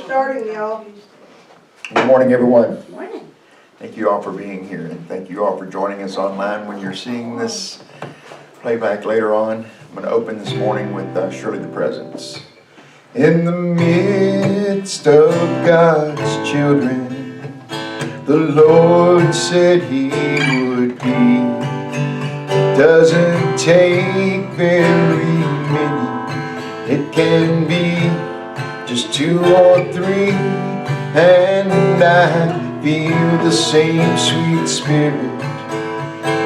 starting, y'all. Good morning, everyone. Good morning. Thank you all for being here, and thank you all for joining us online when you're seeing this playback later on. I'm going to open this morning with Surely the Presence. In the midst of God's children, the Lord said He would be. It doesn't take very many. It can be just two or three, and I feel the same sweet spirit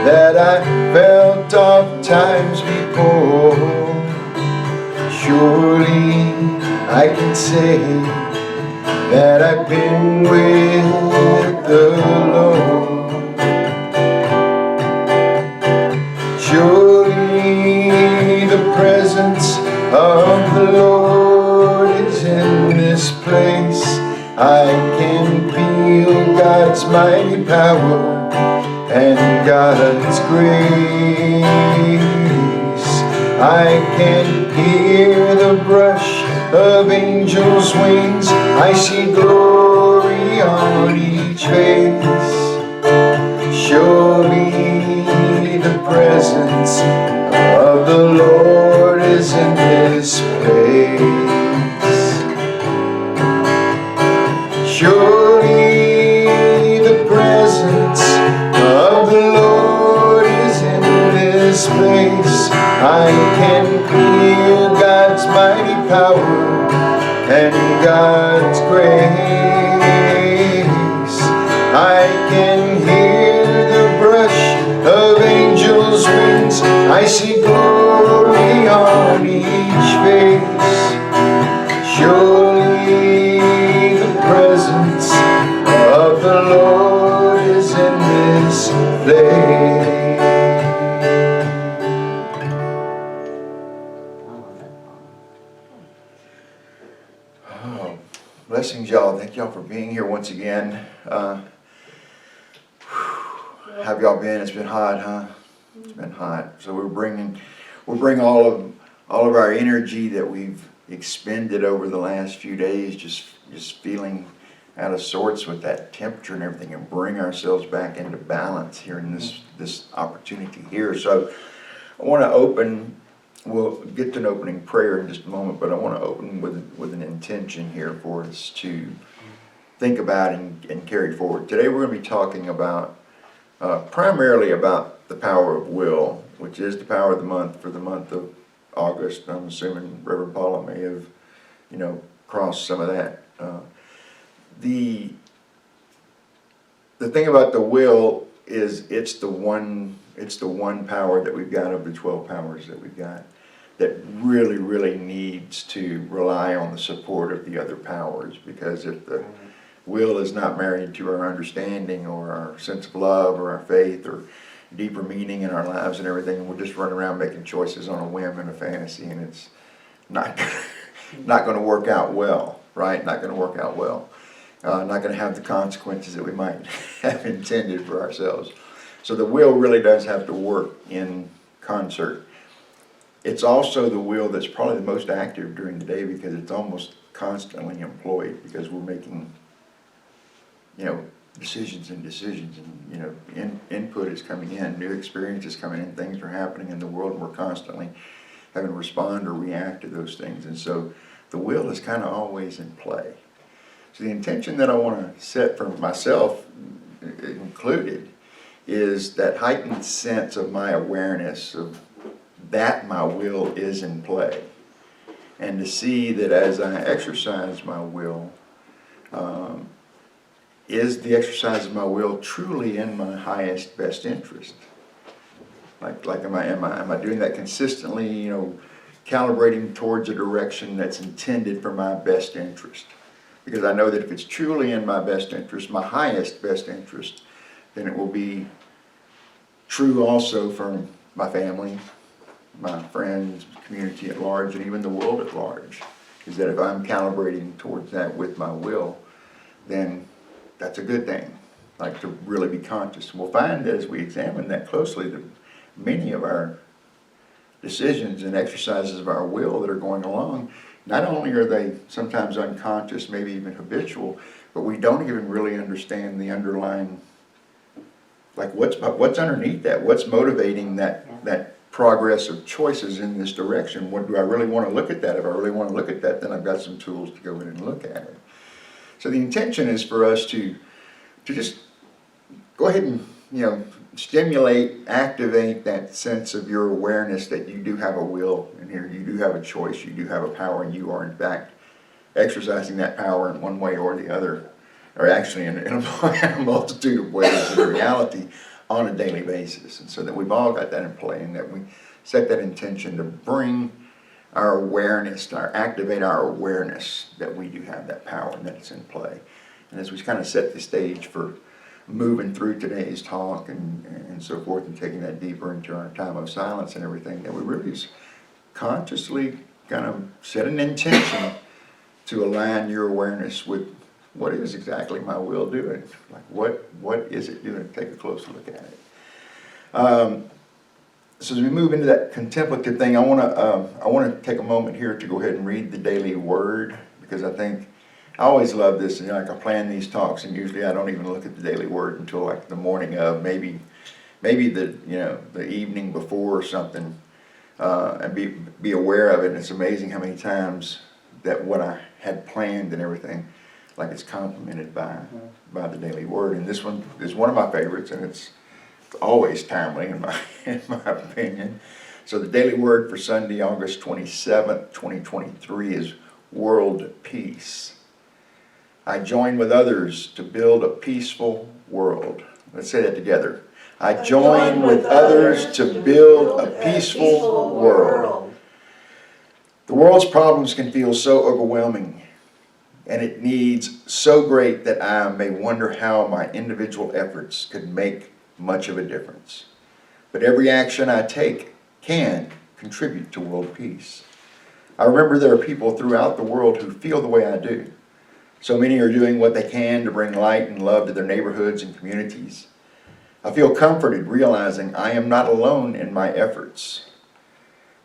that I felt oft times before. Surely I can say that I've been with the Lord. Surely the presence of the Lord is in this place. I can feel God's mighty power and God's grace. I can hear the brush of angels' wings. I see glory on each face. Surely the presence of the Lord is in this place. Surely the presence of the Lord is in this place. I can feel God's mighty power and God's grace. I can hear the brush of angels' wings. I see glory on each face. Surely the presence of the Lord is in this place. Oh, blessings, y'all. Thank y'all for being here once again. Have y'all been? It's been hot, huh? It's been hot. So we'll bring all of our energy that we've expended over the last few days, just feeling out of sorts with that temperature and everything, and bring ourselves back into balance here in this opportunity here. So I want to open. We'll get to an opening prayer in just a moment, but I want to open with an intention here for us to think about and carry forward. Today we're going to be talking about primarily about the power of will, which is the power of the month for the month of August. I'm assuming Reverend Paula may have, crossed some of that. The thing about the will is it's the one power that we've got of the 12 powers that we've got that really, really needs to rely on the support of the other powers, because if the will is not married to our understanding or our sense of love or our faith or deeper meaning in our lives and everything, we're just running around making choices on a whim and a fantasy, and it's not going to work out well, right? Not going to work out well. Not going to have the consequences that we might have intended for ourselves. So the will really does have to work in concert. It's also the will that's probably the most active during the day, because it's almost constantly employed, because we're making decisions, and input is coming in, new experiences coming in, things are happening in the world, and we're constantly having to respond or react to those things. And so the will is kind of always in play. So the intention that I want to set for myself included is that heightened sense of my awareness of that my will is in play, and to see that as I exercise my will, is the exercise of my will truly in my highest best interest? Like am I doing that consistently, calibrating towards a direction that's intended for my best interest? Because I know that if it's truly in my best interest, my highest best interest, then it will be true also for my family, my friends, community at large, and even the world at large. Is that if I'm calibrating towards that with my will, then that's a good thing. Like, to really be conscious. We'll find that as we examine that closely, that many of our decisions and exercises of our will that are going along not only are they sometimes unconscious, maybe even habitual, but we don't even really understand the underlying, like what's underneath that, what's motivating that progress of choices in this direction. What do I really want to look at that? If I really want to look at that, then I've got some tools to go in and look at it. So the intention is for us to just go ahead and, stimulate, activate that sense of your awareness that you do have a will in here, you do have a choice, you do have a power, and you are in fact exercising that power in one way or the other, or actually in a multitude of ways in reality on a daily basis. And so that we've all got that in play, and that we set that intention to bring our awareness, to activate our awareness that we do have that power and that it's in play. And as we kind of set the stage for moving through today's talk and so forth, and taking that deeper into our time of silence and everything, that we really just consciously kind of set an intention to align your awareness with what is exactly my will doing. Like what is it doing? Take a closer look at it. So as we move into that contemplative thing, I want to take a moment here to go ahead and read the daily word, because I always love this, and like I plan these talks, and usually I don't even look at the daily word until like the morning of, maybe the evening before or something, and be aware of it. And it's amazing how many times that what I had planned and everything, like it's complemented by the daily word. And this one is one of my favorites, and it's always timely in my opinion. So the daily word for Sunday, August 27th, 2023 is world peace. I join with others to build a peaceful world. Let's say that together. I join with others to build a peaceful world. The world's problems can feel so overwhelming, and it needs so great that I may wonder how my individual efforts could make much of a difference. But every action I take can contribute to world peace. I remember there are people throughout the world who feel the way I do. So many are doing what they can to bring light and love to their neighborhoods and communities. I feel comforted realizing I am not alone in my efforts.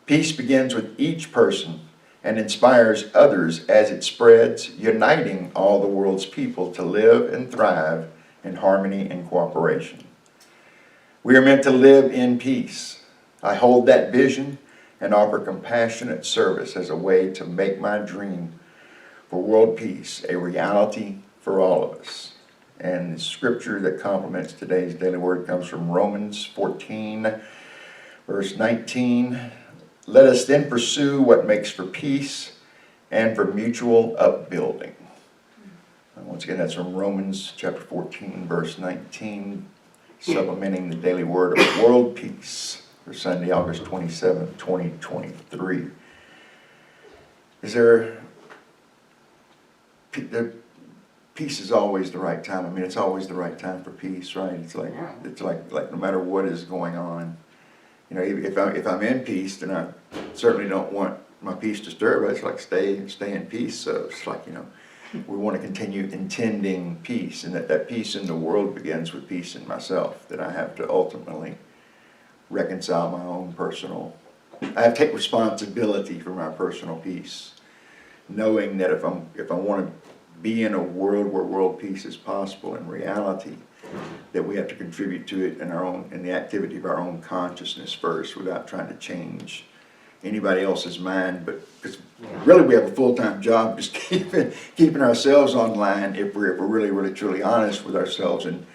Peace begins with each person and inspires others as it spreads, uniting all the world's people to live and thrive in harmony and cooperation. We are meant to live in peace. I hold that vision and offer compassionate service as a way to make my dream for world peace a reality for all of us. And the scripture that complements today's daily word comes from Romans 14, verse 19. Let us then pursue what makes for peace and for mutual upbuilding. And once again, that's from Romans chapter 14, verse 19, supplementing the daily word of world peace for Sunday, August 27, 2023. Peace is always the right time. I mean, it's always the right time for peace, right? It's like no matter what is going on, if I'm in peace, then I certainly don't want my peace disturbed. It's like stay in peace. So it's like, we want to continue intending peace, and that peace in the world begins with peace in myself, that I have to ultimately reconcile my own personal, I have to take responsibility for my personal peace, knowing that if I want to be in a world where world peace is possible in reality, that we have to contribute to it in the activity of our own consciousness first, without trying to change anybody else's mind. But because really we have a full-time job just keeping ourselves online, if we're really, really, truly honest with ourselves and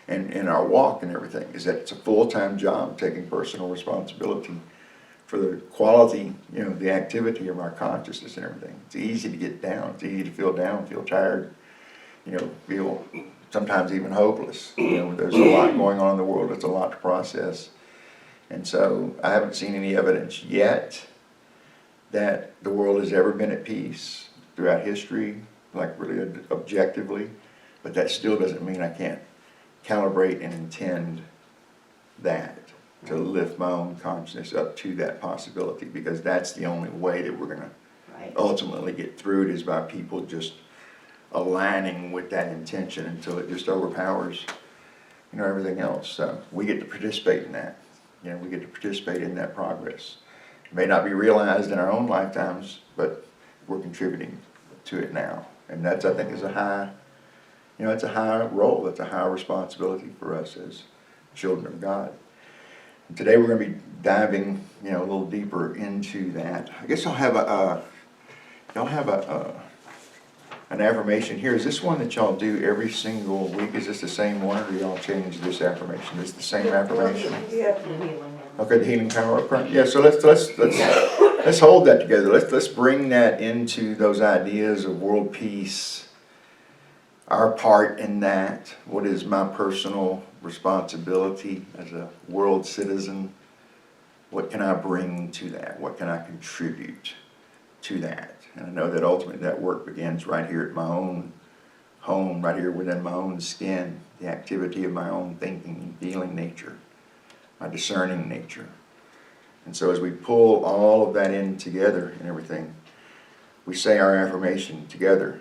in our walk and everything, is that it's a full-time job taking personal responsibility for the quality, the activity of our consciousness and everything. It's easy to get down. It's easy to feel down, feel tired, feel sometimes even hopeless. There's a lot going on in the world. It's a lot to process. And so I haven't seen any evidence yet that the world has ever been at peace throughout history, like really objectively. But that still doesn't mean I can't calibrate and intend that, to lift my own consciousness up to that possibility, because that's the only way that we're going to ultimately get through it, is by people just aligning with that intention until it just overpowers, everything else. So we get to participate in that. We get to participate in that progress. It may not be realized in our own lifetimes, but we're contributing to it now. And that's, I think, is a high, it's a high role, it's a high responsibility for us as children of God. And today we're going to be diving, a little deeper into that. I guess y'all have an affirmation here. Is this one that y'all do every single week? Is this the same one, or do y'all change this affirmation? Is it the same affirmation? Yeah. Okay, the healing power of Christ. Yeah, so let's hold that together. Let's bring that into those ideas of world peace. Our part in that. What is my personal responsibility as a world citizen? What can I bring to that? What can I contribute to that? And I know that ultimately that work begins right here at my own home, right here within my own skin, the activity of my own thinking and feeling nature, my discerning nature. And so as we pull all of that in together and everything, we say our affirmation together.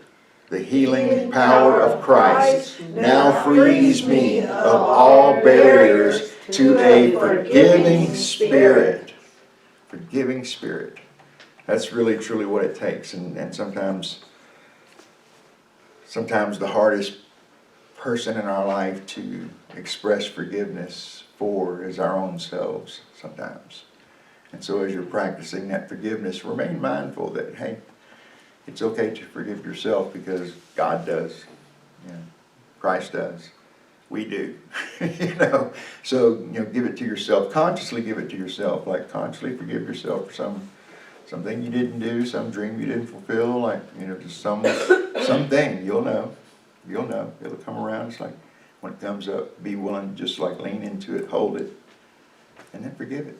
The healing power of Christ now frees me of all barriers to a forgiving spirit. Forgiving spirit. That's really truly what it takes. And sometimes the hardest person in our life to express forgiveness for is our own selves sometimes. And so as you're practicing that forgiveness, remain mindful that, hey, it's okay to forgive yourself because God does. Christ does. We do. So, give it to yourself. Consciously give it to yourself. Like, consciously forgive yourself for something you didn't do, some dream you didn't fulfill, like, just something. You'll know. It'll come around. It's like, when it comes up, be willing to just like lean into it, hold it, and then forgive it.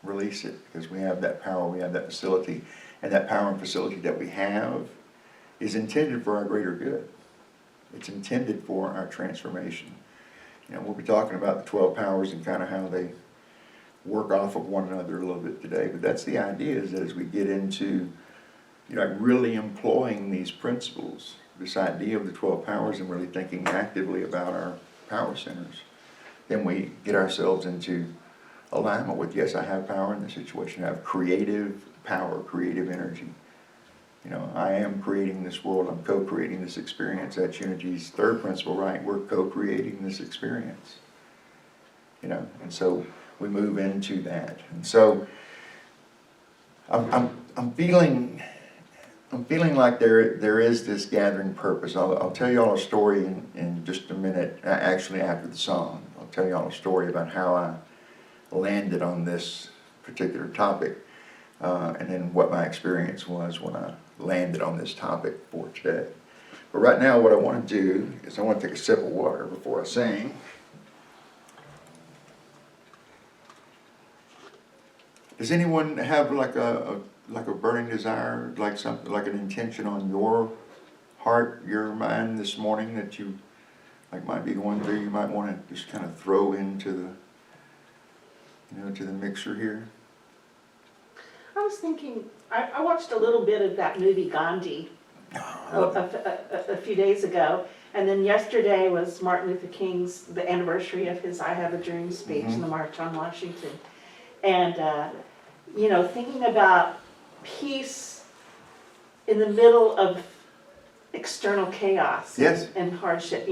Release it, because we have that power, we have that facility. And that power and facility that we have is intended for our greater good. It's intended for our transformation. We'll be talking about the 12 powers and kind of how they work off of one another a little bit today. But that's the idea, is that as we get into really employing these principles, this idea of the 12 powers, and really thinking actively about our power centers, then we get ourselves into alignment with, yes, I have power in this situation. I have creative power, creative energy. I am creating this world. I'm co-creating this experience. That's Unity's third principle, right? We're co-creating this experience. And so we move into that. And so I'm feeling like there is this gathering purpose. I'll tell you all a story in just a minute. Actually, after the song, I'll tell you all a story about how I landed on this particular topic, and then what my experience was when I landed on this topic for today. But right now what I want to do is I want to take a sip of water before I sing. Does anyone have like a burning desire, like something, like an intention on your heart, your mind this morning that you might be going through, you might want to just kind of throw into to the mixer here? I was thinking, I watched a little bit of that movie Gandhi a few days ago, and then yesterday was Martin Luther King's, the anniversary of his I Have a Dream speech in the March on Washington. And, thinking about peace in the middle of external chaos and hardship.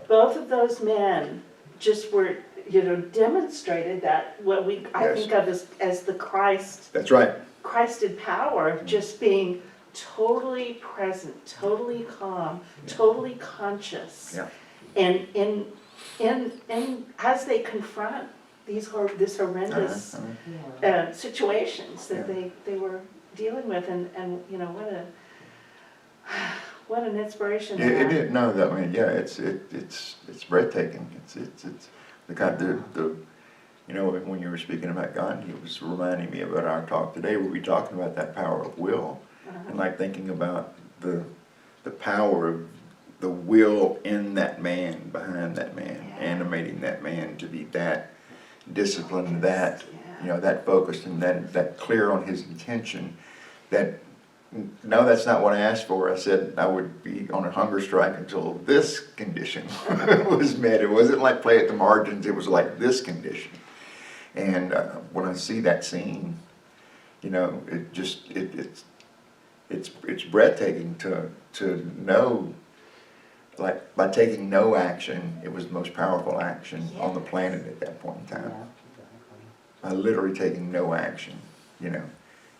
Both of those men just were, demonstrated that what I think of as the Christ. That's right. Christed power of just being totally present, totally calm, totally conscious. Yeah. And as they confront this horrendous situations that they were dealing with, and what an inspiration. It is. No, it's breathtaking. It's the kind of when you were speaking about Gandhi, it was reminding me about our talk today. We'll be talking about that power of will, and thinking about the power of the will in that man, behind that man, animating that man to be that disciplined, that that focused, and that clear on his intention. That no, that's not what I asked for. I said I would be on a hunger strike until this condition was met. It wasn't like play at the margins. It was like this condition. And when I see that scene, it's it's breathtaking to know, like, by taking no action, it was the most powerful action on the planet at that point in time. By literally taking no action, you know,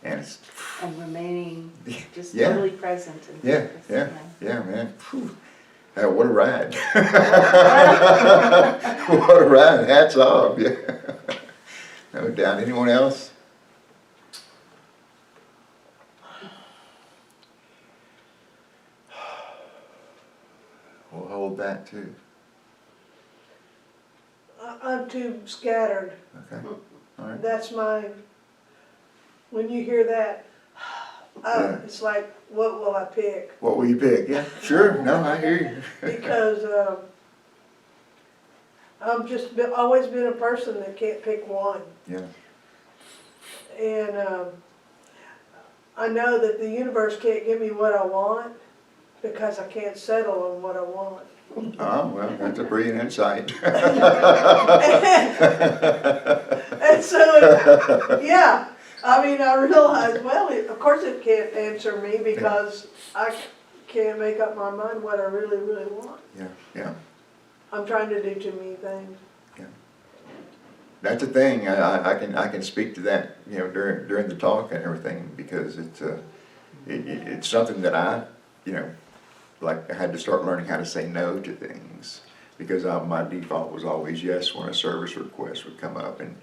and it's And remaining just Yeah. totally present and yeah, focused, yeah, man. Whew. What a ride! What a ride! Hats off, yeah. No doubt. Anyone else? We'll hold that too. I'm too scattered. Okay. All right. That's when you hear that, Yeah. it's like, what will I pick? What will you pick? Yeah, sure. No, I hear you. Because I've just always been a person that can't pick one. Yeah. And I know that the universe can't give me what I want because I can't settle on what I want. Oh, well, that's a brilliant insight. And so, yeah, I mean, I realize, well, of course it can't answer me because I can't make up my mind what I really, really want. Yeah, yeah. I'm trying to do too many things. That's a thing. I can speak to that, you know, during the talk and everything, because it's something that I, you know, like I had to start learning how to say no to things, because my default was always yes when a service request would come up, and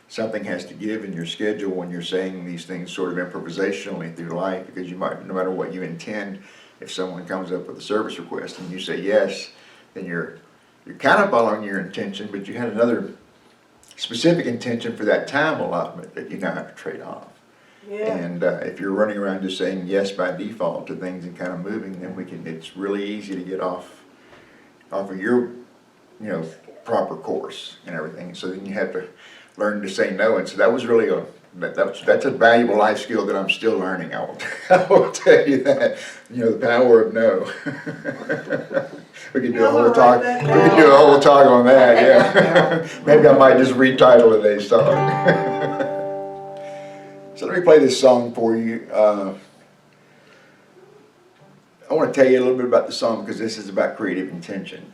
something has to give in your schedule when you're saying these things sort of improvisationally through life, because you might, no matter what you intend, if someone comes up with a service request and you say yes, then you're kind of following your intention, but you had another specific intention for that time allotment that you now have to trade off. Yeah. And if you're running around just saying yes by default to things and kind of moving, then it's really easy to get off of your, you know, proper course and everything. So then you have to learn to say no. And so that was really that's a valuable life skill that I'm still learning. I will tell you that. You know, the power of no. We can do a whole talk. We can do a whole talk on that. Yeah. Maybe I might just retitle today's talk. So let me play this song for you. I want to tell you a little bit about the song, because this is about creative intention.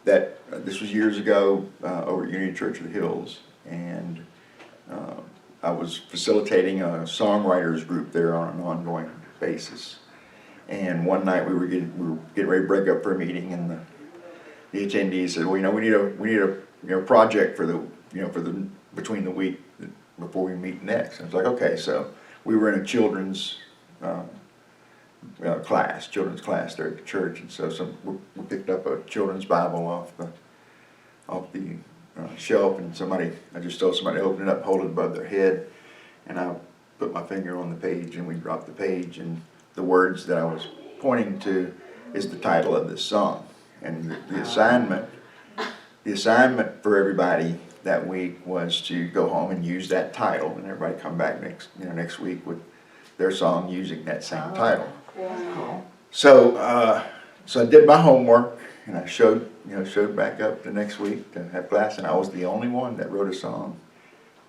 This was years ago over at Unity Church of the Hills, and I was facilitating a songwriters group there on an ongoing basis. And one night we were getting ready to break up for a meeting, and the attendees said, "Well, you know, we need a project for the between the week before we meet next." And I was like, "Okay." So we were in a children's children's class there at the church, and so we picked up a children's Bible off the shelf, and I just told somebody to open it up, hold it above their head, and I put my finger on the page, and we dropped the page, and the words that I was pointing to is the title of this song. And the assignment for everybody that week was to go home and use that title, and everybody come back next week with their song using that same title. Wow. So I did my homework, and I showed back up the next week to have class, and I was the only one that wrote a song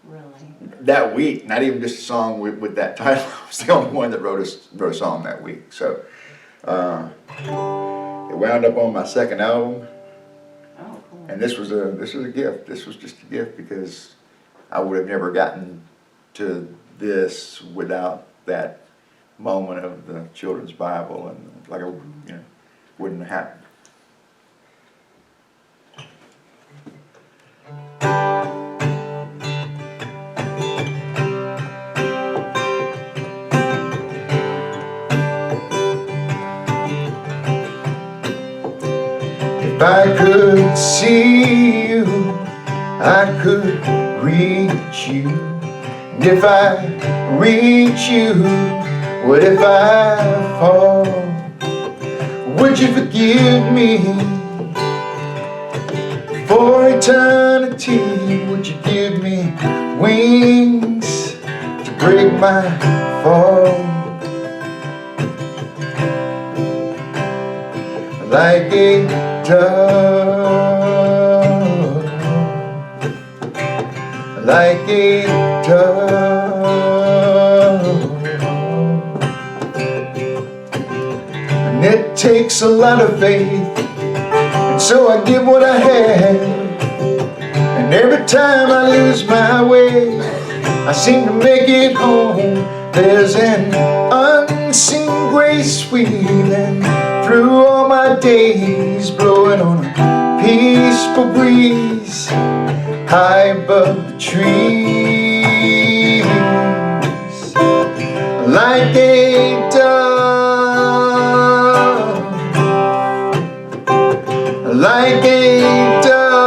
Really? that week. Not even just a song with that title. I was the only one that wrote a song that week. So it wound up on my second album. Oh, cool. And this was a gift. This was just a gift, because I would have never gotten to this without that moment of the children's Bible, and wouldn't have happened. If I could see you, I could reach you. And if I reach you, what if I fall? Would you forgive me for eternity? Would you give me wings to break my fall? Like a dove, like a dove, takes a lot of faith, and so I give what I have. And every time I lose my way, I seem to make it home. There's an unseen grace weaving through all my days, blowing on a peaceful breeze high above the trees. Like a dove, like a dove.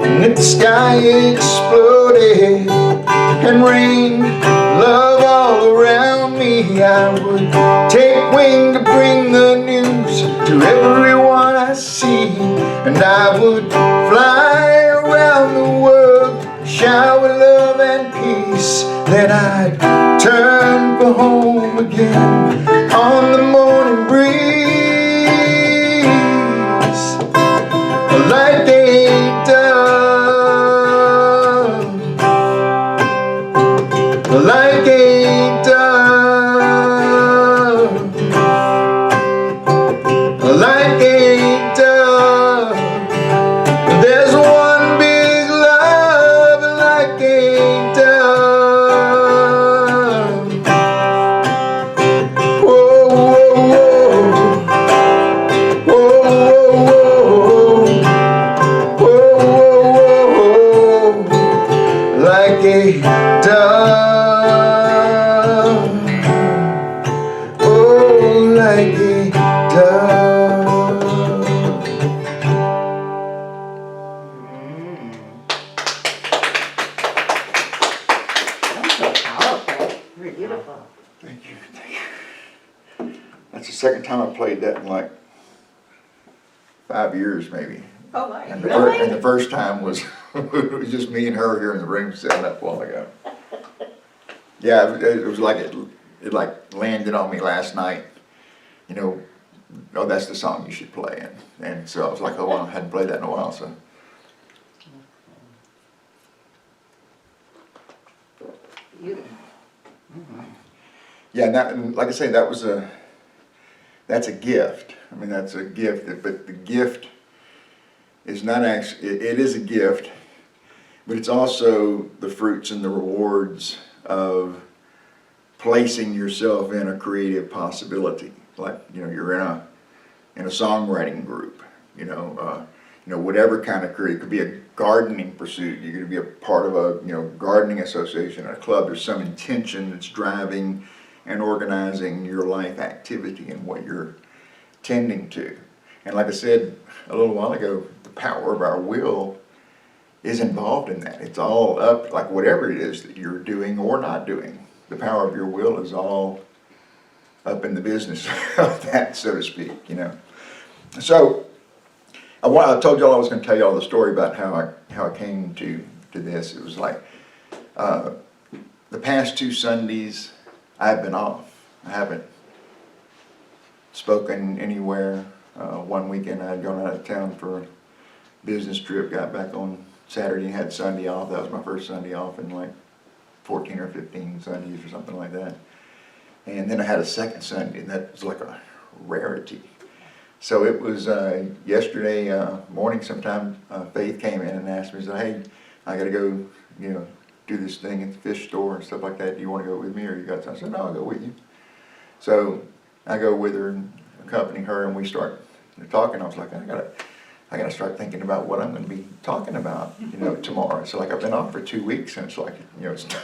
And if the sky exploded and rained love all around me, I would take wing to bring the news to everyone I see. And I would fly around the world, shower love and peace. Then I'd turn for home again on the morning breeze. Like a dove, like a dove, like a dove. There's one big love like a dove. Whoa, whoa, whoa, whoa, whoa, whoa, whoa, whoa, like a dove. Oh, like a dove. That's so powerful. Beautiful. Thank you, thank you. That's the second time I played that in like 5 years, maybe. Oh, my. And Really? the first time was it was just me and her here in the room setting up a while ago. Yeah, it was like it like landed on me last night. You know, oh, that's the song you should play, and so I was like, oh, well, I hadn't played that in a while, so. Beautiful. Yeah, and like I say, that's a gift. I mean, that's a gift, but the gift is not actually, it is a gift, but it's also the fruits and the rewards of placing yourself in a creative possibility. Like, you know, you're in a songwriting group, whatever kind of career. It could be a gardening pursuit. You're going to be a part of a, gardening association, a club. There's some intention that's driving and organizing your life activity and what you're tending to. And like I said a little while ago, the power of our will is involved in that. It's all up, like whatever it is that you're doing or not doing, the power of your will is all up in the business of that, so to speak, So, I told y'all I was going to tell y'all the story about how I came to this. It was like, the past 2 Sundays, I've been off. I haven't spoken anywhere. One weekend I had gone out of town for a business trip, got back on Saturday and had Sunday off. That was my first Sunday off in like 14 or 15 Sundays or something like that. And then I had a second Sunday, and that was like a rarity. So it was yesterday morning sometime, Faith came in and asked me, said, hey, I got to go, do this thing at the fish store and stuff like that. Do you want to go with me or you got time? I said, no, I'll go with you. So I go with her and accompany her, and we start talking. I was like, I gotta start thinking about what I'm going to be talking about, tomorrow. So like I've been off for 2 weeks, and it's like,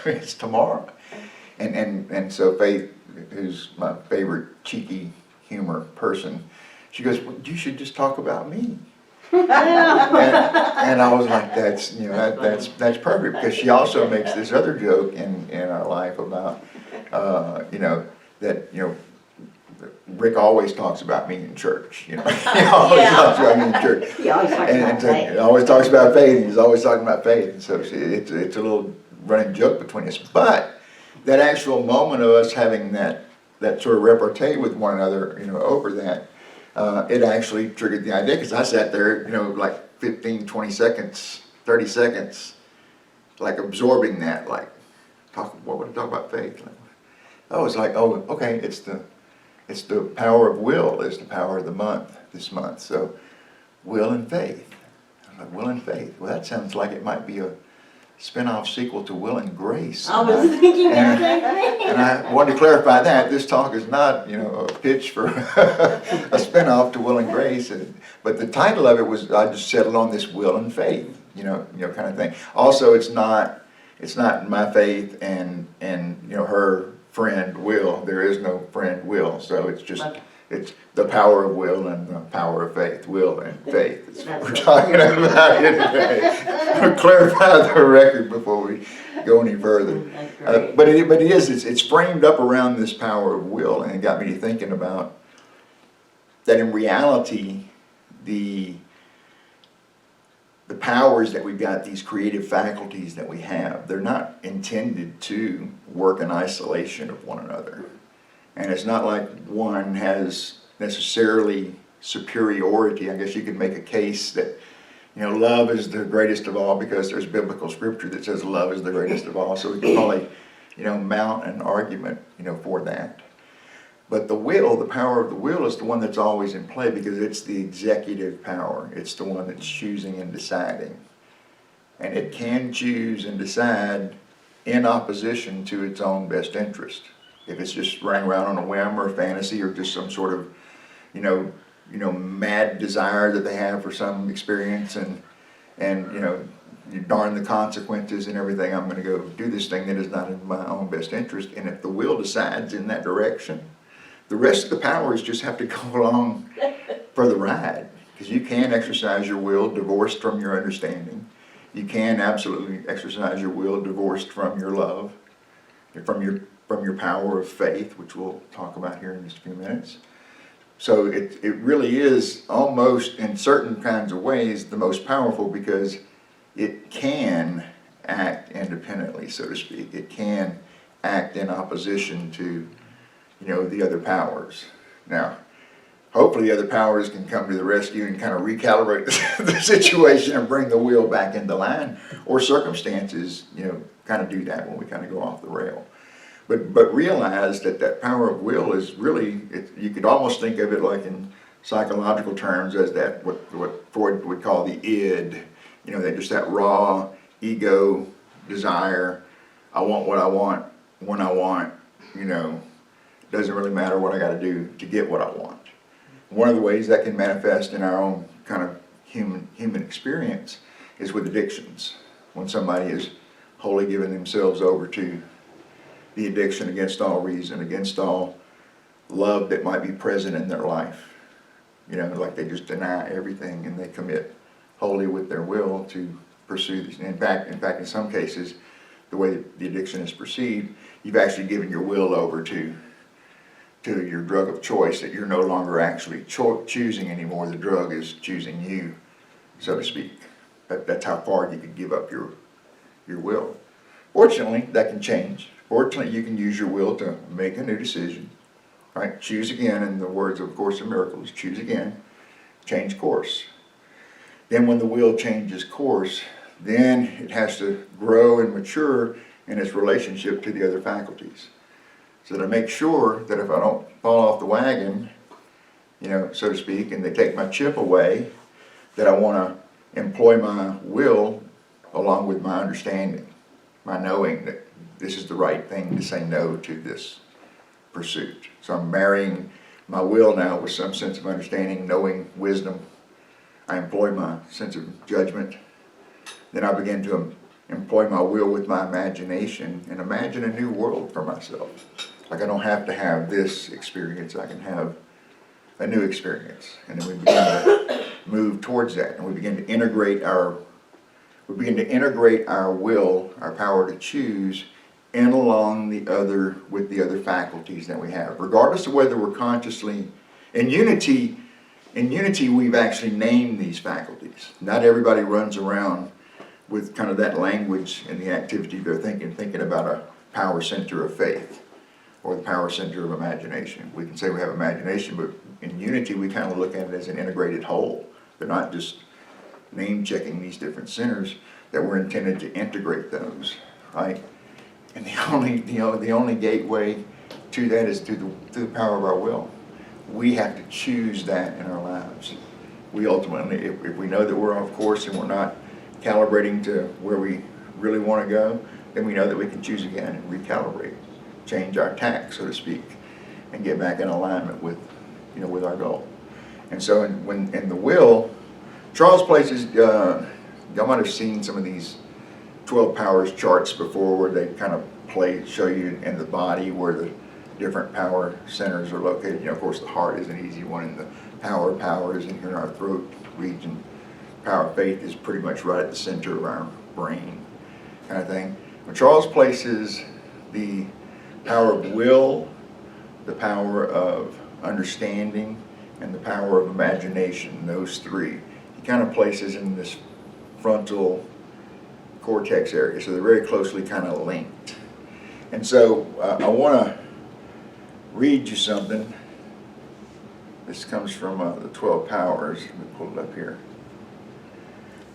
it's tomorrow. And so Faith, who's my favorite cheeky humor person, she goes, well, you should just talk about me. and I was like, that's perfect, because she also makes this other joke in our life about, that, Rick always talks about me in church, you know. He always talks about me in church. He always talks about And faith. he always talks about faith, he's always talking about faith, and so it's a little running joke between us. But that actual moment of us having that sort of repartee with one another, you know, over that, it actually triggered the idea, because I sat there, you know, like 15, 20 seconds, 30 seconds, like absorbing that, like, what would I talk about faith? Like, I was like, oh, okay, it's the power of will is the power of the month, this month. So, will and faith. I was like, will and faith. Well, that sounds like it might be a spin-off sequel to Will and Grace. I was thinking the same thing. And I wanted to clarify that. This talk is not, you know, a pitch for a spin-off to Will and Grace. But the title of it was, I just settled on this will and faith, you know, kind of thing. Also, it's not my faith and you know, her friend Will. There is no friend Will. So it's just, it's the power of will and the power of faith. Will and faith. That's what we're talking about here today. I'll clarify the record before we go any further. But it's framed up around this power of will, and it got me to thinking about that in reality, the powers that we've got, these creative faculties that we have, they're not intended to work in isolation of one another. And it's not like one has necessarily superiority. I guess you could make a case that, you know, love is the greatest of all because there's biblical scripture that says love is the greatest of all. So we can probably, you know, mount an argument, you know, for that. But the will, the power of the will, is the one that's always in play because it's the executive power. It's the one that's choosing and deciding. And it can choose and decide in opposition to its own best interest. If it's just running around on a whim or a fantasy or just some sort of, you know, mad desire that they have for some experience and you know, you darn the consequences and everything, I'm going to go do this thing that is not in my own best interest. And if the will decides in that direction, the rest of the powers just have to go along for the ride. Because you can exercise your will divorced from your understanding. You can absolutely exercise your will divorced from your love, from your power of faith, which we'll talk about here in just a few minutes. So it really is almost, in certain kinds of ways, the most powerful because it can act independently, so to speak. It can act in opposition to, you know, the other powers. Now, hopefully the other powers can come to the rescue and kind of recalibrate the situation and bring the wheel back into line, or circumstances, you know, kind of do that when we kind of go off the rail. But realize that power of will is really, you could almost think of it like in psychological terms as that, what Freud would call the id, you know, that raw ego desire. I want what I want, when I want, you know, doesn't really matter what I got to do to get what I want. One of the ways that can manifest in our own kind of human experience is with addictions. When somebody is wholly giving themselves over to the addiction against all reason, against all love that might be present in their life. You know, like they just deny everything and they commit wholly with their will to pursue this. In fact, in some cases, the way the addiction is perceived, you've actually given your will over to your drug of choice, that you're no longer actually choosing anymore. The drug is choosing you, so to speak. That's how far you can give up your will. Fortunately, that can change. Fortunately, you can use your will to make a new decision. Right? Choose again, in the words of A Course in Miracles, choose again, change course. Then when the will changes course, then it has to grow and mature in its relationship to the other faculties. So that I make sure that if I don't fall off the wagon, you know, so to speak, and they take my chip away, that I want to employ my will along with my understanding, my knowing that this is the right thing to say no to this pursuit. So I'm marrying my will now with some sense of understanding, knowing, wisdom. I employ my sense of judgment. Then I begin to employ my will with my imagination and imagine a new world for myself. Like I don't have to have this experience, I can have a new experience. And then we begin to move towards that, and we begin to integrate our will, our power to choose, and along with the other faculties that we have, regardless of whether we're consciously in unity. In unity, we've actually named these faculties. Not everybody runs around with kind of that language in the activity they're thinking about a power center of faith or the power center of imagination. We can say we have imagination, but in unity, we kind of look at it as an integrated whole. They're not just name checking these different centers, that we're intended to integrate those, right? And the only gateway to that is through the power of our will. We have to choose that in our lives. We ultimately, if we know that we're off course and we're not calibrating to where we really want to go, then we know that we can choose again and recalibrate, change our tack, so to speak, and get back in alignment with, with our goal. And so in the will, Charles places, y'all might have seen some of these 12 powers charts before, where they kind of show you in the body where the different power centers are located. Of course, the heart is an easy one, and the power of powers in here in our throat region. Power of faith is pretty much right at the center of our brain, kind of thing. When Charles places the power of will, the power of understanding, and the power of imagination, those three, he kind of places in this frontal cortex area, so they're very closely kind of linked. And so I want to read you something. This comes from the 12 powers. Let me pull it up here.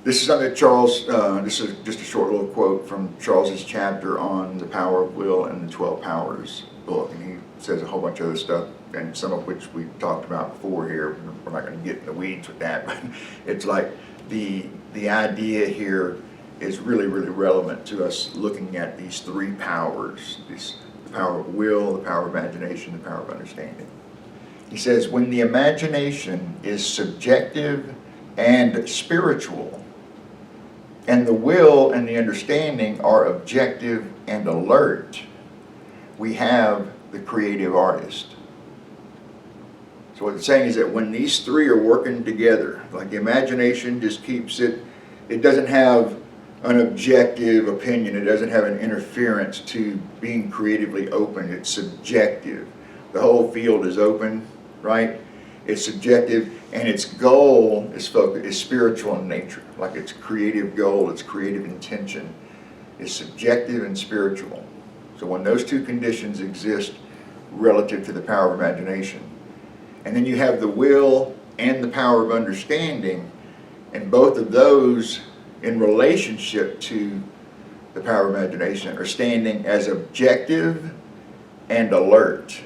This is something that Charles, this is just a short little quote from Charles's chapter on the power of will and the 12 powers book. And he says a whole bunch of other stuff, and some of which we've talked about before here. We're not going to get in the weeds with that, but it's like the idea here is really, really relevant to us looking at these three powers, the power of will, the power of imagination, the power of understanding. He says, when the imagination is subjective and spiritual, and the will and the understanding are objective and alert, we have the creative artist. So what it's saying is that when these three are working together, like the imagination just keeps it doesn't have an objective opinion, it doesn't have an interference to being creatively open, it's subjective. The whole field is open, right? It's subjective, and its goal is spiritual in nature, like its creative goal, its creative intention is subjective and spiritual. So when those two conditions exist relative to the power of imagination, and then you have the will and the power of understanding, and both of those in relationship to the power of imagination are standing as objective and alert.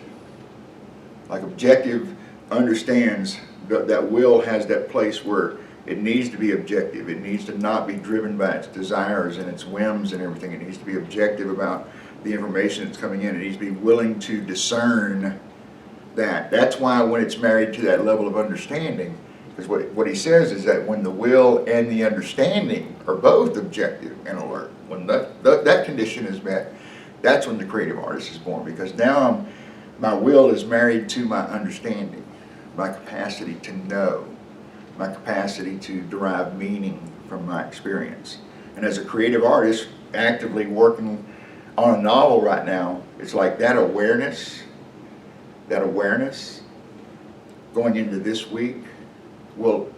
Like objective understands that will has that place where it needs to be objective. It needs to not be driven by its desires and its whims and everything. It needs to be objective about the information that's coming in. It needs to be willing to discern that. That's why when it's married to that level of understanding, because what he says is that when the will and the understanding are both objective and alert, when that condition is met, that's when the creative artist is born. Because now my will is married to my understanding, my capacity to know, my capacity to derive meaning from my experience. And as a creative artist actively working on a novel right now, it's like that awareness going into this week will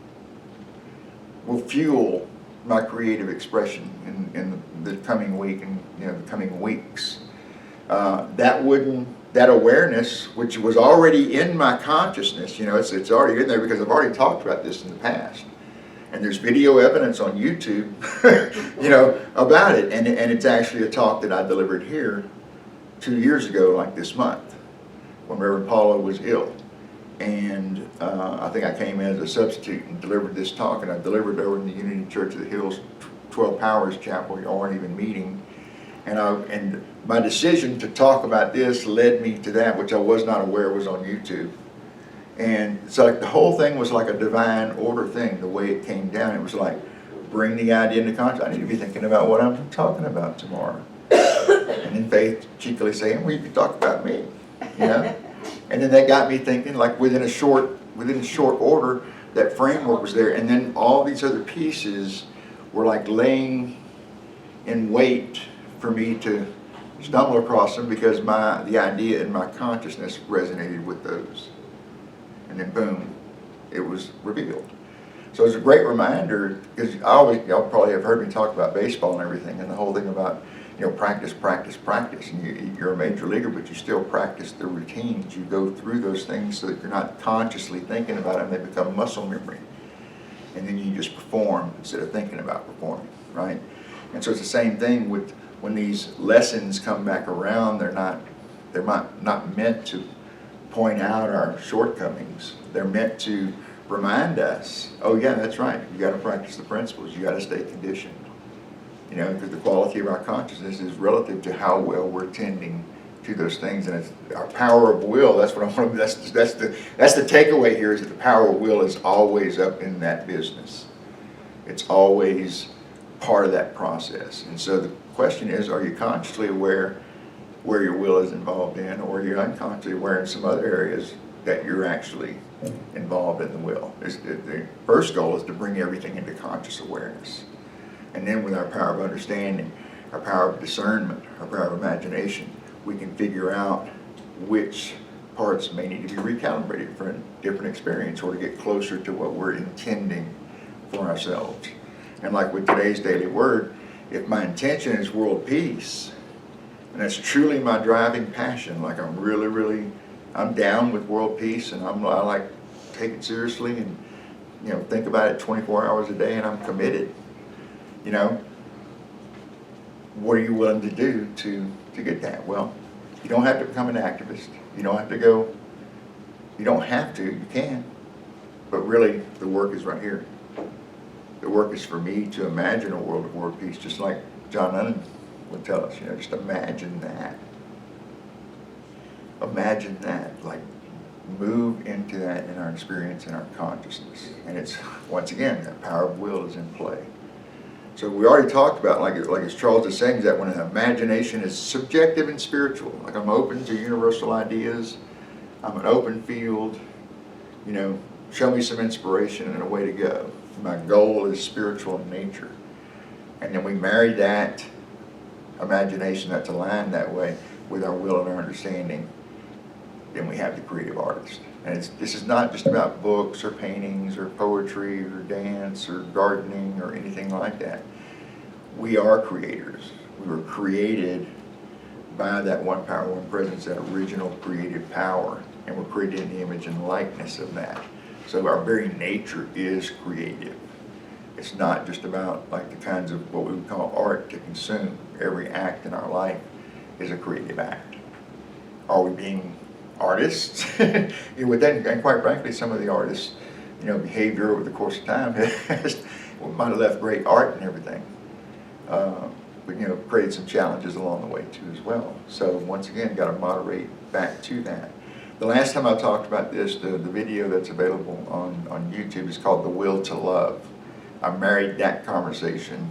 fuel my creative expression in the coming week and the coming weeks. That awareness, which was already in my consciousness, it's already in there because I've already talked about this in the past. And there's video evidence on YouTube, about it. And it's actually a talk that I delivered here 2 years ago, like this month, when Reverend Paula was ill. And I think I came in as a substitute and delivered this talk, and I delivered it over in the Unity Church of the Hills 12 Powers Chapel. Y'all weren't even meeting. And my decision to talk about this led me to that, which I was not aware was on YouTube. And so like the whole thing was like a divine order thing, the way it came down. It was like, bring the idea into context. I need to be thinking about what I'm talking about tomorrow. And then Faith cheekily saying, well, you can talk about me, And then that got me thinking, like within a short order, that framework was there. And then all these other pieces were like laying in wait for me to stumble across them because the idea in my consciousness resonated with those. And then boom, it was revealed. So it's a great reminder, because y'all probably have heard me talk about baseball and everything, and the whole thing about, practice, practice, practice. And you're a major leaguer, but you still practice the routines. You go through those things so that you're not consciously thinking about them, they become muscle memory. And then you just perform instead of thinking about performing, right? And so it's the same thing with when these lessons come back around. They're not meant to point out our shortcomings. They're meant to remind us, oh yeah, that's right, you got to practice the principles, you got to stay conditioned. Because the quality of our consciousness is relative to how well we're tending to those things, and it's our power of will. That's what I want to. That's the takeaway here, is that the power of will is always up in that business. It's always part of that process. And so the question is, are you consciously aware where your will is involved in, or are you unconsciously aware in some other areas that you're actually involved in the will? The first goal is to bring everything into conscious awareness. And then with our power of understanding, our power of discernment, our power of imagination, we can figure out which parts may need to be recalibrated for a different experience, or to get closer to what we're intending for ourselves. And like with today's daily word, if my intention is world peace, and that's truly my driving passion, like I'm really, I'm down with world peace, and I like take it seriously, and think about it 24 hours a day, and I'm committed. What are you willing to do to get that? Well, you don't have to become an activist. You don't have to go. You don't have to. You can. But really, the work is right here. The work is for me to imagine a world of world peace, just like John Lennon would tell us. Just imagine that. Imagine that. Like, move into that in our experience, in our consciousness. And it's, once again, that power of will is in play. So we already talked about, like as Charles is saying, that when an imagination is subjective and spiritual, like I'm open to universal ideas, I'm an open field, show me some inspiration and a way to go. My goal is spiritual in nature. And then we marry that imagination that's aligned that way with our will and our understanding, then we have the creative artist. And this is not just about books or paintings or poetry or dance or gardening or anything like that. We are creators. We were created by that one power, one presence, that original creative power. And we're created in the image and likeness of that. So our very nature is creative. It's not just about like the kinds of what we would call art to consume. Every act in our life is a creative act. Are we being artists? And quite frankly, some of the artists, behavior over the course of time might have left great art and everything, but created some challenges along the way too as well. So once again, got to moderate back to that. The last time I talked about this, the video that's available on YouTube is called "The Will to Love." I married that conversation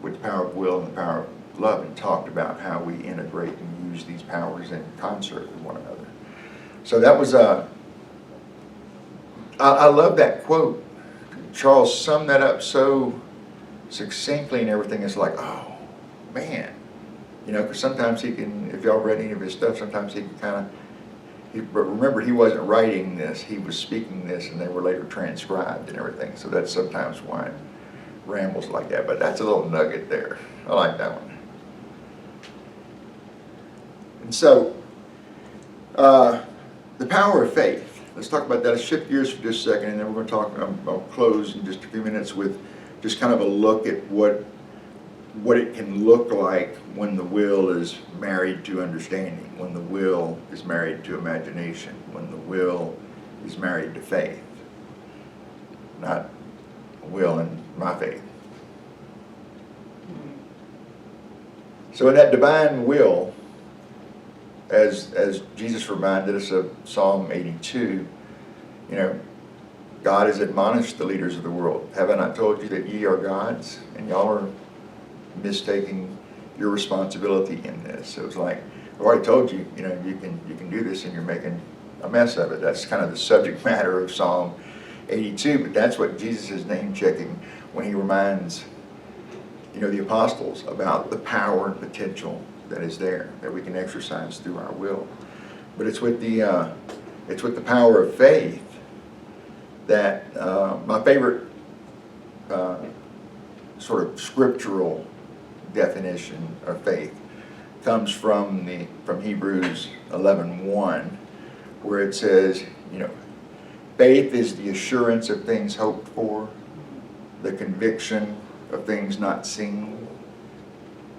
with the power of will and the power of love, and talked about how we integrate and use these powers in concert with one another. So that was I love that quote. Charles summed that up so succinctly and everything. It's like, oh man, because sometimes he can, if y'all read any of his stuff, sometimes he can kind of, but remember, he wasn't writing this, he was speaking this, and they were later transcribed and everything. So that's sometimes why it rambles like that. But that's a little nugget there. I like that one. And so, the power of faith. Let's talk about that. Let's shift gears for just a second, and then we're going to talk, I'll close in just a few minutes with just kind of a look at what it can look like when the will is married to understanding, when the will is married to imagination, when the will is married to faith. Not will and my faith. So in that divine will, as Jesus reminded us of Psalm 82, God has admonished the leaders of the world. Have I not told you that ye are gods? And y'all are mistaking your responsibility in this. So it's like, I've already told you, you can do this, and you're making a mess of it. That's kind of the subject matter of Psalm 82, but that's what Jesus is name-checking when he reminds, the apostles about the power and potential that is there, that we can exercise through our will. But it's with the power of faith that my favorite sort of scriptural definition of faith comes from Hebrews 11:1, where it says, faith is the assurance of things hoped for, the conviction of things not seen.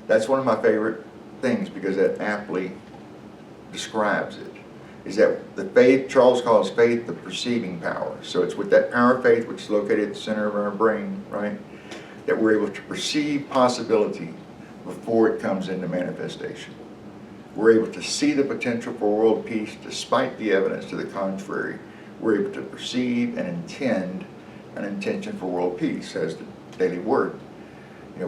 That's one of my favorite things because that aptly describes it. Is that the faith, Charles calls faith the perceiving power. So it's with that power of faith, which is located at the center of our brain, right, that we're able to perceive possibility before it comes into manifestation. We're able to see the potential for world peace despite the evidence to the contrary. We're able to perceive and intend an intention for world peace, as the daily word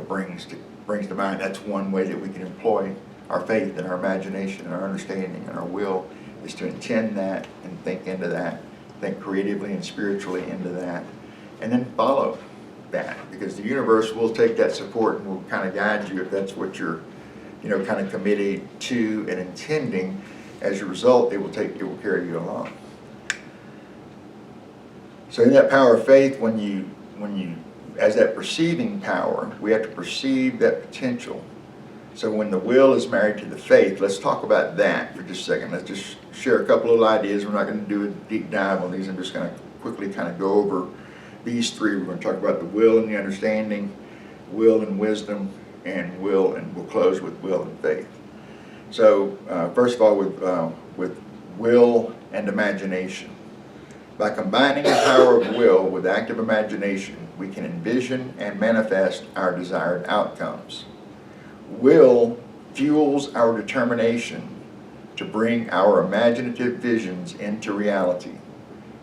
brings to mind. That's one way that we can employ our faith and our imagination and our understanding and our will, is to intend that and think into that, think creatively and spiritually into that, and then follow that, because the universe will take that support and will kind of guide you if that's what you're kind of committed to and intending. As a result, it will carry you along. So in that power of faith, when you as that perceiving power, we have to perceive that potential. So when the will is married to the faith, let's talk about that for just a second. Let's just share a couple of ideas. We're not going to do a deep dive on these. I'm just going to quickly kind of go over these three. We're going to talk about the will and the understanding, will and wisdom, and we'll close with will and faith. So first of all, with will and imagination. By combining the power of will with active imagination, we can envision and manifest our desired outcomes. Will fuels our determination to bring our imaginative visions into reality,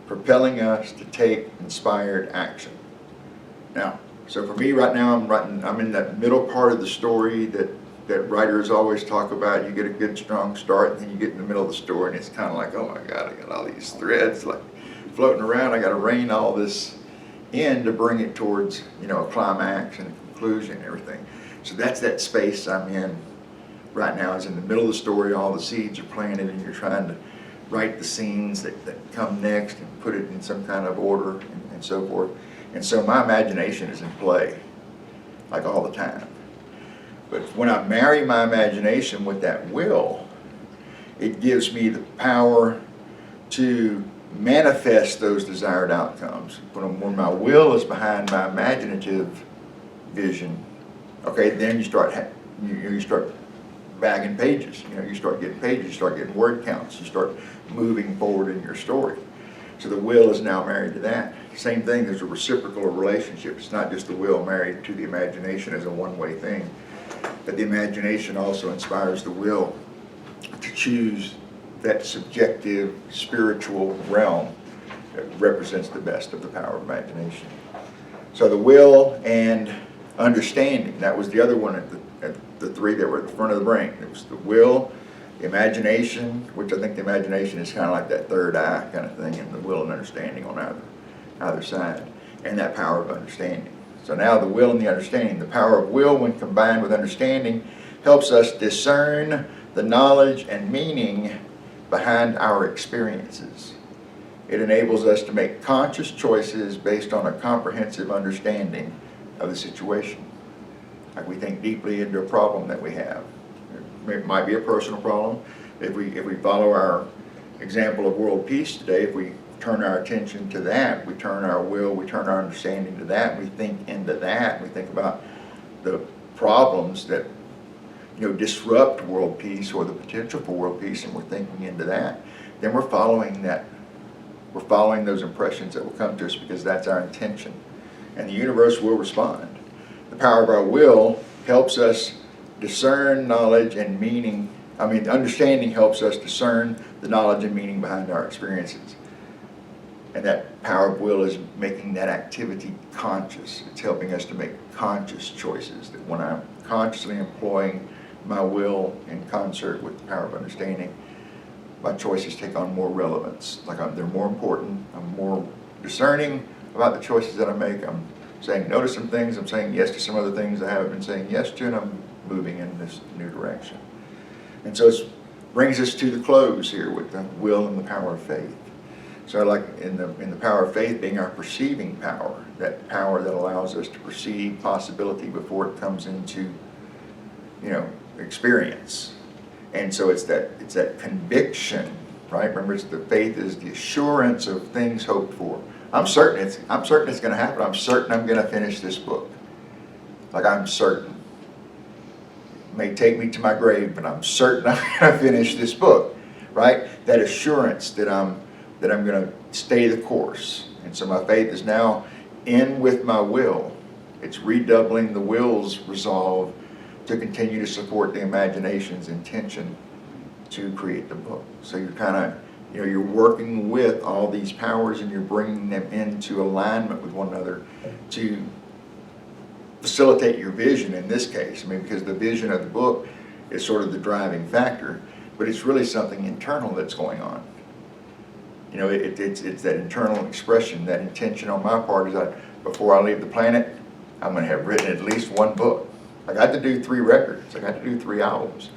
propelling us to take inspired action. Now, so for me right now, I'm in that middle part of the story that writers always talk about. You get a good strong start, and then you get in the middle of the story, and it's kind of like, oh my God, I got all these threads like floating around. I got to rein all this in to bring it towards a climax and a conclusion and everything. So that's that space I'm in right now. Is in the middle of the story. All the seeds are planted, and you're trying to write the scenes that come next and put it in some kind of order and so forth. And so my imagination is in play, like all the time. But when I marry my imagination with that will, it gives me the power to manifest those desired outcomes. When my will is behind my imaginative vision, okay, then you start bagging pages. You start getting pages, you start getting word counts, you start moving forward in your story. So the will is now married to that. Same thing, there's a reciprocal relationship. It's not just the will married to the imagination as a one-way thing, but the imagination also inspires the will to choose that subjective spiritual realm that represents the best of the power of imagination. So the will and understanding, that was the other one at the three that were at the front of the brain. It was the will, the imagination, which I think the imagination is kind of like that third eye kind of thing, and the will and understanding on either side, and that power of understanding. So now the will and the understanding. The power of will, when combined with understanding, helps us discern the knowledge and meaning behind our experiences. It enables us to make conscious choices based on a comprehensive understanding of the situation. Like we think deeply into a problem that we have. It might be a personal problem. If we follow our example of world peace today, if we turn our attention to that, we turn our will, we turn our understanding to that, we think into that, we think about the problems that disrupt world peace or the potential for world peace, and we're thinking into that, then we're following those impressions that will come to us, because that's our intention. And the universe will respond. The power of our will helps us discern knowledge and meaning. Understanding helps us discern the knowledge and meaning behind our experiences. And that power of will is making that activity conscious. It's helping us to make conscious choices. That when I'm consciously employing my will in concert with the power of understanding, my choices take on more relevance. They're more important. I'm more discerning about the choices that I make. I'm saying no to some things. I'm saying yes to some other things I haven't been saying yes to, and I'm moving in this new direction. And so it brings us to the close here with the will and the power of faith. So like in the power of faith being our perceiving power, that power that allows us to perceive possibility before it comes into, experience. And so it's that conviction, right? Remember, the faith is the assurance of things hoped for. I'm certain it's going to happen. I'm certain I'm going to finish this book. Like I'm certain. It may take me to my grave, but I'm certain I'm going to finish this book, right? That assurance that I'm going to stay the course. And so my faith is now in with my will. It's redoubling the will's resolve to continue to support the imagination's intention to create the book. So you're kind of, you're working with all these powers and you're bringing them into alignment with one another to facilitate your vision in this case. I mean, because the vision of the book is sort of the driving factor, but it's really something internal that's going on. It's that internal expression, that intention on my part is that before I leave the planet, I'm going to have written at least one book. I got to do 3 records. I got to do 3 albums.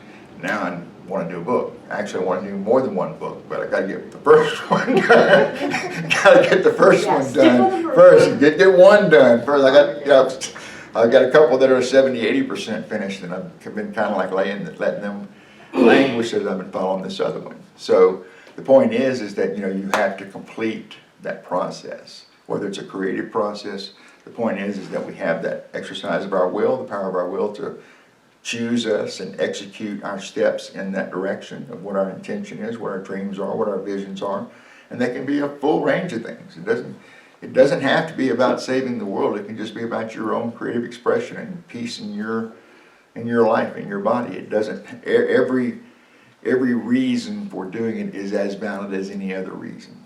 Now I want to do a book. Actually, I want to do more than one book, but I got to get the first one done. Got to get the first one done first. Get one done first. I've got a couple that are 70-80% finished, and I've been kind of like letting them languish as I've been following this other one. So the point is that you have to complete that process, whether it's a creative process. The point is that we have that exercise of our will, the power of our will to choose us and execute our steps in that direction of what our intention is, what our dreams are, what our visions are, and they can be a full range of things. It doesn't have to be about saving the world. It can just be about your own creative expression and peace in your life, in your body. It doesn't. Every reason for doing it is as valid as any other reason.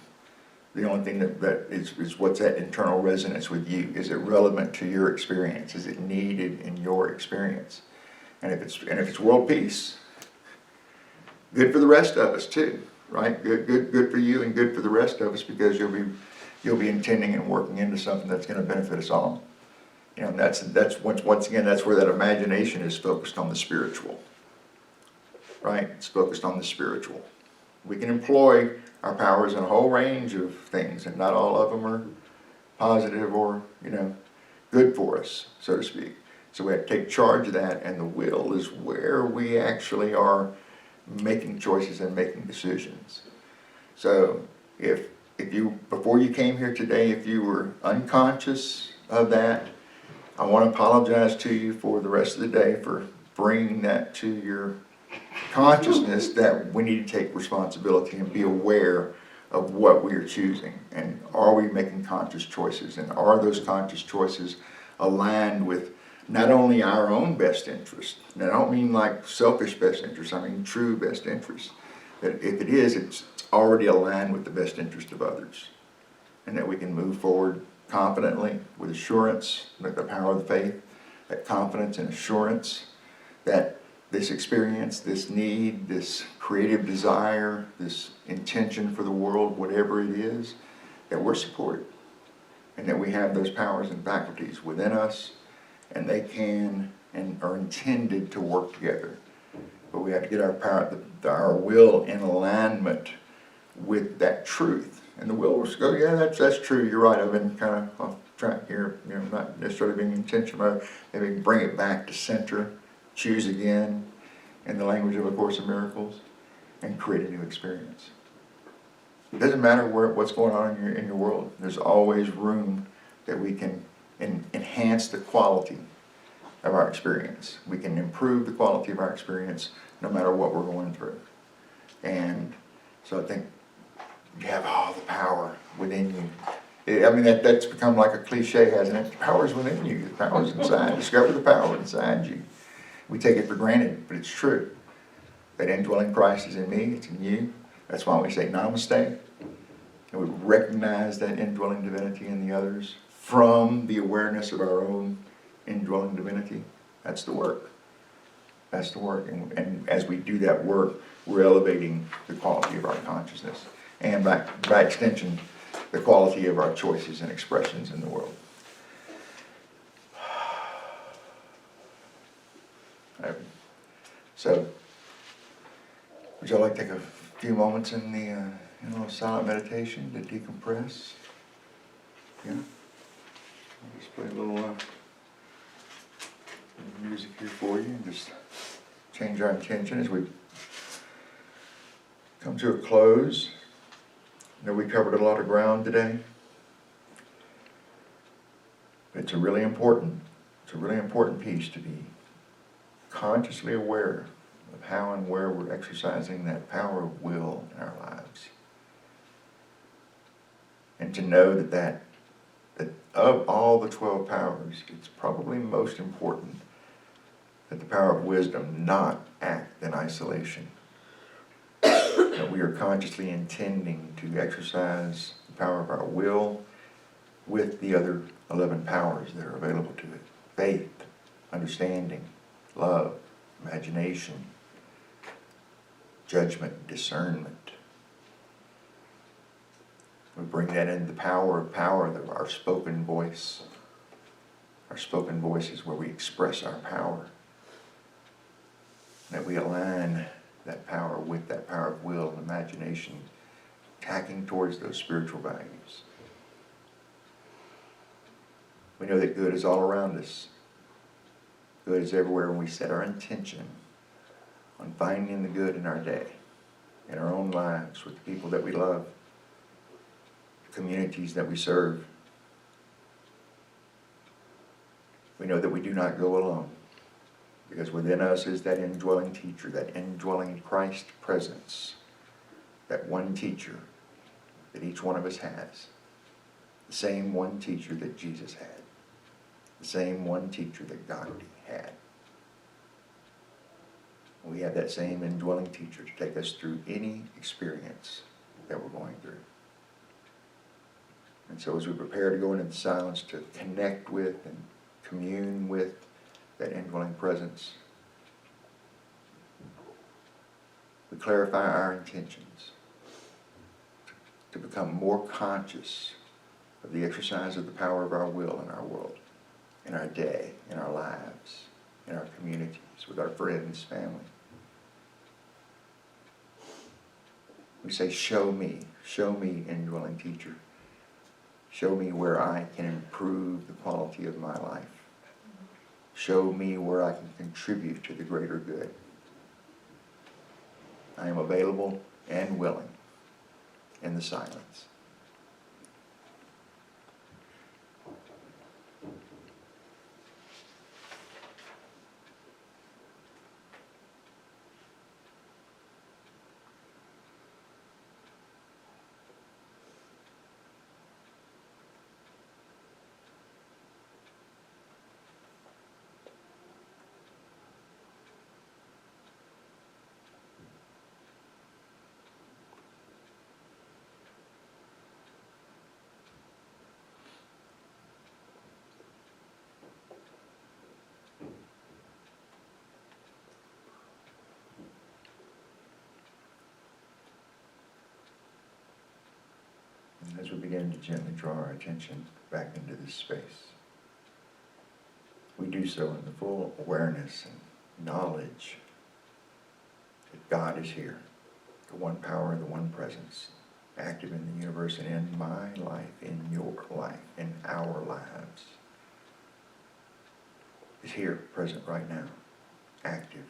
The only thing that is what's that internal resonance with you. Is it relevant to your experience? Is it needed in your experience? And if it's world peace, good for the rest of us too, right? Good for you and good for the rest of us, because you'll be intending and working into something that's going to benefit us all. And that's once again, that's where that imagination is focused on the spiritual, right? It's focused on the spiritual. We can employ our powers in a whole range of things, and not all of them are positive or, good for us, so to speak. So we have to take charge of that, and the will is where we actually are making choices and making decisions. So if you, before you came here today, if you were unconscious of that, I want to apologize to you for the rest of the day for bringing that to your consciousness, that we need to take responsibility and be aware of what we are choosing, and are we making conscious choices, and are those conscious choices aligned with not only our own best interest, and I don't mean like selfish best interest, I mean true best interest, that if it is, it's already aligned with the best interest of others, and that we can move forward confidently with assurance, like the power of the faith, that confidence and assurance that this experience, this need, this creative desire, this intention for the world, whatever it is, that we're supported, and that we have those powers and faculties within us, and they can and are intended to work together. But we have to get our will in alignment with that truth. And the will will go, yeah, that's true, you're right, I've been kind of off track here, not necessarily being intentional, maybe bring it back to center, choose again, in the language of A Course in Miracles, and create a new experience. It doesn't matter what's going on in your world. There's always room that we can enhance the quality of our experience. We can improve the quality of our experience no matter what we're going through. And so I think you have all the power within you. I mean, that's become like a cliche, hasn't it? The power's within you. The power's inside. Discover the power inside you. We take it for granted, but it's true. That indwelling Christ is in me, it's in you. That's why we say namaste. And we recognize that indwelling divinity in the others from the awareness of our own indwelling divinity. That's the work. That's the work. And as we do that work, we're elevating the quality of our consciousness. And by extension, the quality of our choices and expressions in the world. So, Would y'all like to take a few moments in the in a little silent meditation to decompress? Yeah? I'll just play a little music here for you and just change our intention as we come to a close. I know we covered a lot of ground today. It's a really important piece to be consciously aware of how and where we're exercising that power of will in our lives. And to know that of all the 12 powers, it's probably most important that the power of wisdom not act in isolation. That we are consciously intending to exercise the power of our will with the other 11 powers that are available to it. Faith, understanding, love, imagination, judgment, discernment. We bring that in the power of our spoken voice. Our spoken voice is where we express our power. That we align that power with that power of will and imagination, tacking towards those spiritual values. We know that good is all around us. Good is everywhere when we set our intention on finding the good in our day, in our own lives, with the people that we love, the communities that we serve. We know that we do not go alone, because within us is that indwelling teacher, that indwelling Christ presence, that one teacher that each one of us has, the same one teacher that Jesus had, the same one teacher that Gandhi had. We have that same indwelling teacher to take us through any experience that we're going through. And so as we prepare to go into the silence to connect with and commune with that indwelling presence, we clarify our intentions to become more conscious of the exercise of the power of our will in our world, in our day, in our lives, in our communities, with our friends, family. We say, show me, indwelling teacher. Show me where I can improve the quality of my life. Show me where I can contribute to the greater good. I am available and willing in the silence. And as we begin to gently draw our attention back into this space, we do so in the full awareness and knowledge that God is here, the one power, the one presence, active in the universe and in my life, in your life, in our lives, is here, present right now, active.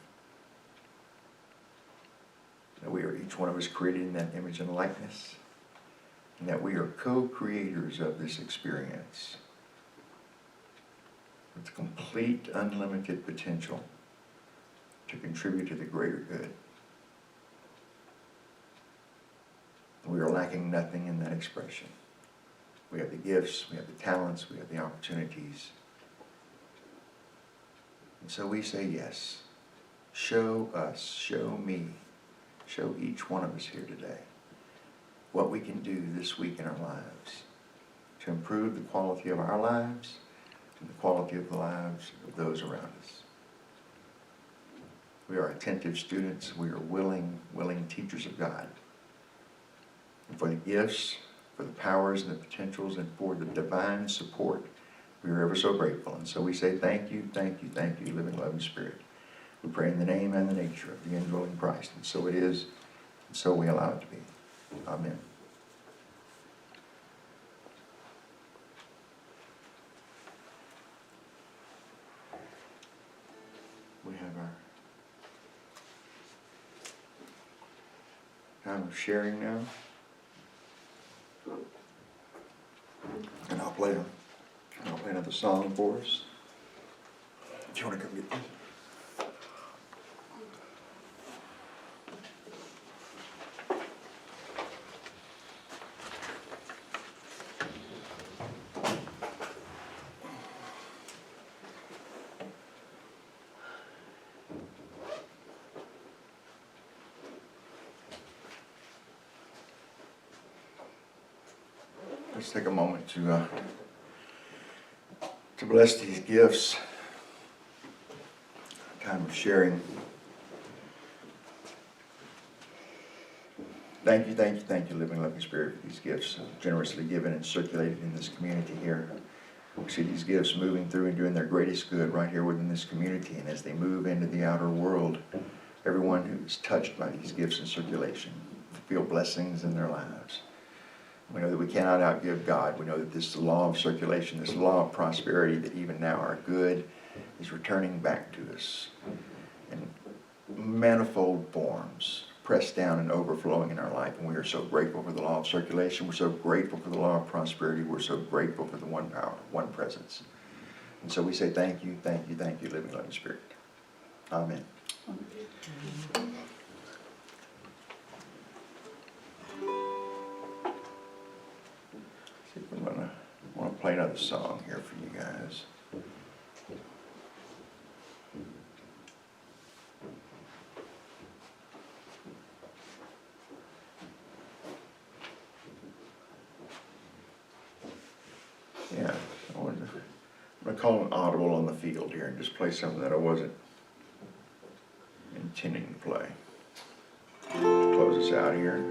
That we are, each one of us, created in that image and likeness, and that we are co-creators of this experience with complete, unlimited potential to contribute to the greater good. We are lacking nothing in that expression. We have the gifts, we have the talents, we have the opportunities. And so we say yes. Show us, show me, show each one of us here today what we can do this week in our lives to improve the quality of our lives and the quality of the lives of those around us. We are attentive students. We are willing teachers of God. And for the gifts, for the powers and the potentials, and for the divine support, we are ever so grateful. And so we say thank you, living, loving Spirit. We pray in the name and the nature of the indwelling Christ. And so it is, So we allow it to be. Amen. We have our time of sharing now. And I'll play another song for us. Do you want to come get this? Let's take a moment to bless these gifts. Time of sharing. Thank you, living, loving Spirit, for these gifts generously given and circulated in this community here. We see these gifts moving through and doing their greatest good right here within this community, and as they move into the outer world, everyone who is touched by these gifts in circulation feel blessings in their lives. We know that we cannot outgive God. We know that this law of circulation, this law of prosperity that even now our good is returning back to us in manifold forms, pressed down and overflowing in our life. And we are so grateful for the law of circulation. We're so grateful for the law of prosperity. We're so grateful for the one power, one presence. And so we say thank you, living, loving Spirit. Amen. I want to play another song here for you guys. Yeah, I'm going to call an audible on the field here and just play something that I wasn't intending to play. Close us out here.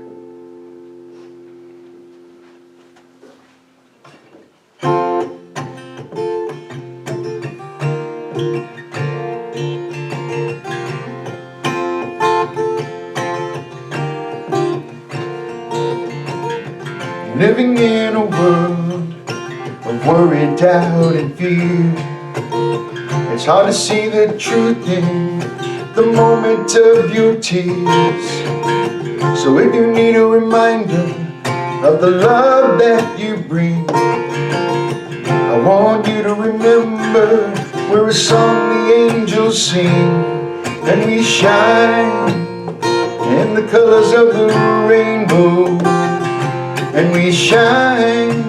Living in a world of worry, doubt, and fear, it's hard to see the truth in the moment of your tears. So if you need a reminder of the love that you bring, I want you to remember we're a song the angels sing, and we shine in the colors of the rainbow. And we shine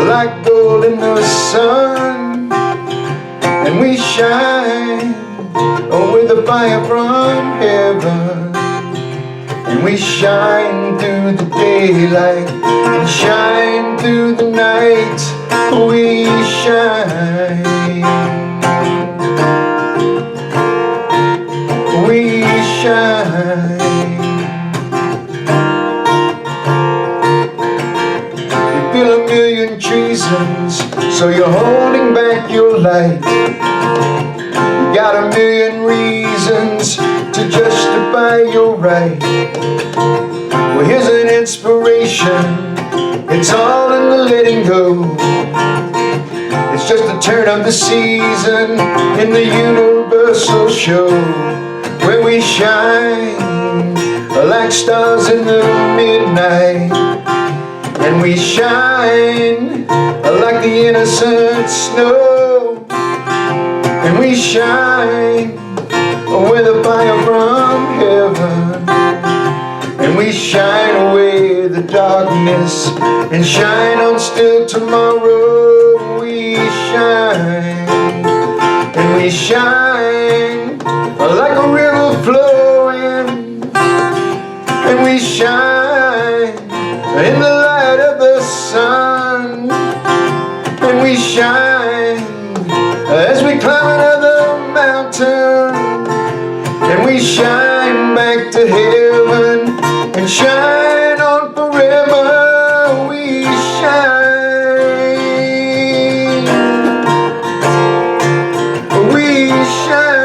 like gold in the sun. And we shine with the fire from heaven. And we shine through the daylight and shine through the night. We shine. We shine. Feel a million treasons, so you're holding back your light. You got a million reasons to justify your right. Well, here's an inspiration, it's all in the letting go. It's just a turn of the season in the universal show, where we shine like stars in the midnight. And we shine like the innocent snow. And we shine with a fire from heaven. And we shine away the darkness and shine on still tomorrow. We shine. And we shine like a river flowing. And we shine in the light of the sun. And we shine as we climb another mountain. And we shine back to heaven and shine